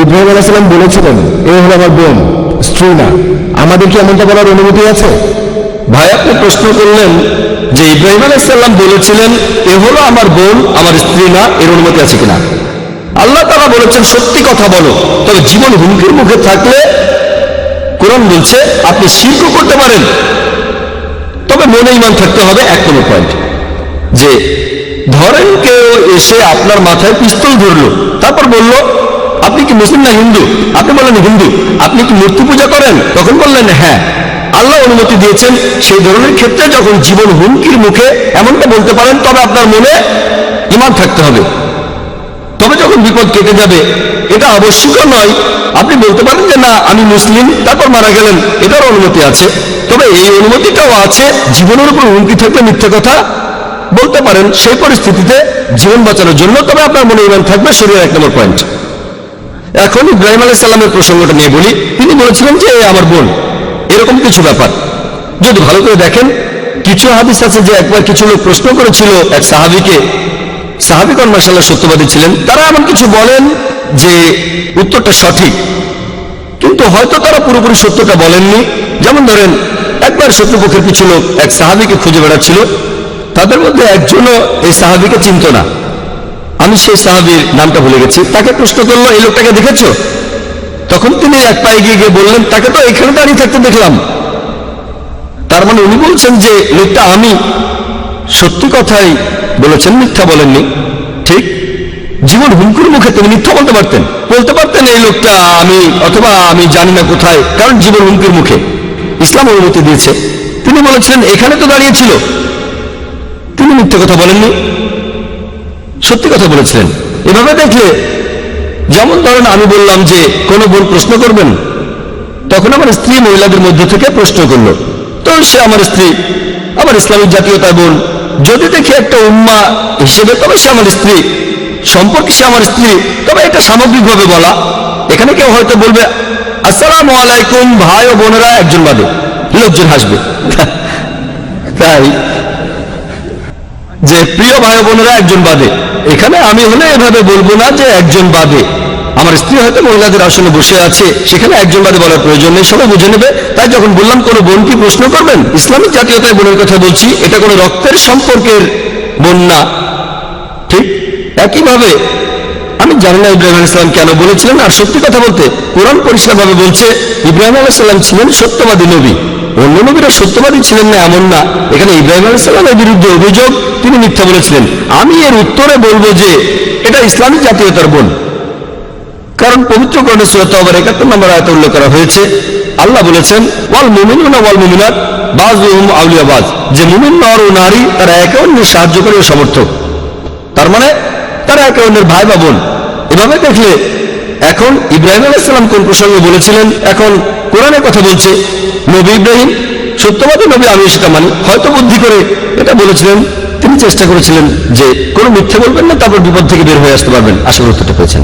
ইব্রাহিম আলাইহিস সালাম বলেছিলেন এ হলো আমার বোন, স্ত্রী না। আমাদের কি এমনটা বলার অনুমতি আছে? ভাই, আপনি প্রশ্ন করলেন যে ইব্রাহিম আলাইহিস সালাম বলেছিলেন এ হলো আমার বোন, আমার স্ত্রী না, এর অনুমতি আছে কিনা। আল্লাহ তাআলা বলেছেন সত্যি কথা বলো, তবে জীবন হুমকির মুখে থাকলে কোরআন বলছে আপনি শিরকও করতে পারেন, তবে মনে ঈমান থাকতে হবে। 1 নম্বর পয়েন্ট, যে ধরেন কেউ এসে আপনার মাথায় পিস্তল ধরলো, তারপর বলল আপনি কি মুসলিম না হিন্দু? আপনি বললেন হিন্দু। আপনি কি মূর্তি পূজা করেন? তখন বললেন হ্যাঁ। আল্লাহ অনুমতি দিয়েছেন সেই ধরনের ক্ষেত্রে যখন জীবন হুমকির মুখে এমনটা বলতে পারেন, তবে আপনার মনে ঈমান থাকতে হবে। তবে যখন বিপদ কেটে যাবে, এটা আবশ্যকীয় নয়। আপনি বলতে পারেন যে না আমি মুসলিম, তারপর মারা গেলেন, এটার অনুমতি আছে। তবে এই অনুমতিটাও আছে জীবনের উপর হুমকি থাকলে মিথ্যা কথা বলতে পারেন সেই পরিস্থিতিতে জীবন বাঁচানোর জন্য, তবে আপনার মনে ঈমান থাকবে। শরীরের 1 নম্বর পয়েন্ট। এখন ইব্রাহিম আলাইহিস সালামের প্রসঙ্গটা নিয়ে বলি। তিনি বলেছিলেন যে আমার বোন, এরকম কিছু ব্যাপার যদি ভালো করে দেখেন, কিছু হাদিস আছে যে একবার কিছু লোক প্রশ্ন করেছিল এক সাহাবীকে। সাহাবীগণ মাশাআল্লাহ সত্যবাদী ছিলেন। তারা এমন কিছু বলেন যে উত্তরটা সঠিক, কিন্তু হয়তো তারা পুরোপুরি সত্যটা বলেননি। যেমন ধরেন, একবার শত্রুপক্ষের কিছু লোক এক সাহাবীকে খুঁজে বেড়াচ্ছিল। তাদের মধ্যে একজনও এই সাহাবীকে চিনত না। আমি সেই সাহাবীর নামটা ভুলে গেছি। তাকে প্রশ্ন করলো এই লোকটাকে দেখেছো? তখন তিনি এক পায়ে গিয়ে গিয়ে বললেন তাকে তো এখানে দাঁড়িয়ে থাকতে দেখলাম। তার মানে উনি বলছেন যে লোকটা আমি। সত্যি কথাই বলেছেন, মিথ্যা বলেননি। ঠিক জীবন হুমকির মুখে তিনি মিথ্যা বলতে পারতেন এই লোকটা আমি, অথবা আমি জানি না কোথায়, কারণ জীবন হুমকির মুখে ইসলাম অনুমতি দিয়েছে। তিনি বলেছিলেন এখানে তো দাঁড়িয়েছিল। তিনি মিথ্যা কথা বলেননি, সত্যি কথা বলেছিলেন। এভাবে দেখলে, যেমন ধরেন আমি বললাম যে কোনো বোন প্রশ্ন করবেন, তখন আমার স্ত্রী মহিলাদের মধ্য থেকে প্রশ্ন করলো, তো সে আমার স্ত্রী, আমার ইসলামিক জাতীয়তার বোন। যদি দেখি একটা উম্মা হিসেবে, তবে সে আমার স্ত্রী, সম্পর্কে সে আমার স্ত্রী। তবে এটা সামগ্রিকভাবে বলা। এখানে কেউ হয়তো বলবে আসসালামু আলাইকুম ভাই ও বোনেরা, একজন বাদে লোকজন হাসবে। তাই যে প্রিয় ভাই ও বোনেরা একজন বাদে, এখানে আমি হলে এভাবে বলবো না যে একজন বাদে। আমার স্ত্রী হয়তো মহিলাদের আসনে বসে আছে, সেখানে একজন বাদে বলার প্রয়োজন নেই, সবাই বুঝে নেবে। তাই যখন বললাম কোনো বোন কি প্রশ্ন করবেন, ইসলামিক জাতীয়তায় বোনের কথা বলছি, এটা কোনো রক্তের সম্পর্কের বোন না। ঠিক একইভাবে আমি জানি না ইব্রাহিম আলাইহিস সালাম কেন বলেছিলেন। আর সত্যি কথা বলতে কোরআন পরিষ্কারভাবে বলছে ইব্রাহিম আলাইহিস সালাম ছিলেন সত্যবাদী নবী। অন্য নবীরা সত্যবাদী ছিলেন না এমন না। এখানে ইব্রাহিম আলাইহিস সালামের বিরুদ্ধে অভিযোগ, তিনি মিথ্যা বলেছিলেন। আমি এর উত্তরে বলবো যে এটা ইসলামিক জাতীয়তার বোন, কারণ পবিত্র কোরআনে সূরা তাওবার 71 নম্বর আয়াতে উল্লেখ করা হয়েছে। আল্লাহ বলেছেন ওয়াল মুমিনুনা ওয়াল মুমিনাত বাযুহুম আউলিয়া বায, যে মুমিন নর ও নারী তারা একে অন্যের সাহায্যকারী ও সমর্থক। তার মানে তারা একে অন্যের ভাই বা বোন। এভাবে দেখলে এখন ইব্রাহিম আলাইহিস সালাম কোন প্রসঙ্গে বলেছিলেন, এখন কোরআনের কথা বলছে। নবী ইব্রাহিম সত্যবাদী নবী, আমি সেটা মানি। হয়তো বুদ্ধি করে এটা বলেছিলেন, তিনি চেষ্টা করেছিলেন যে কোনো মিথ্যা বলবেন না, তারপর বিপদ থেকে বের হয়ে আসতে পারবেন। আশা করি উত্তরটা পেয়েছেন।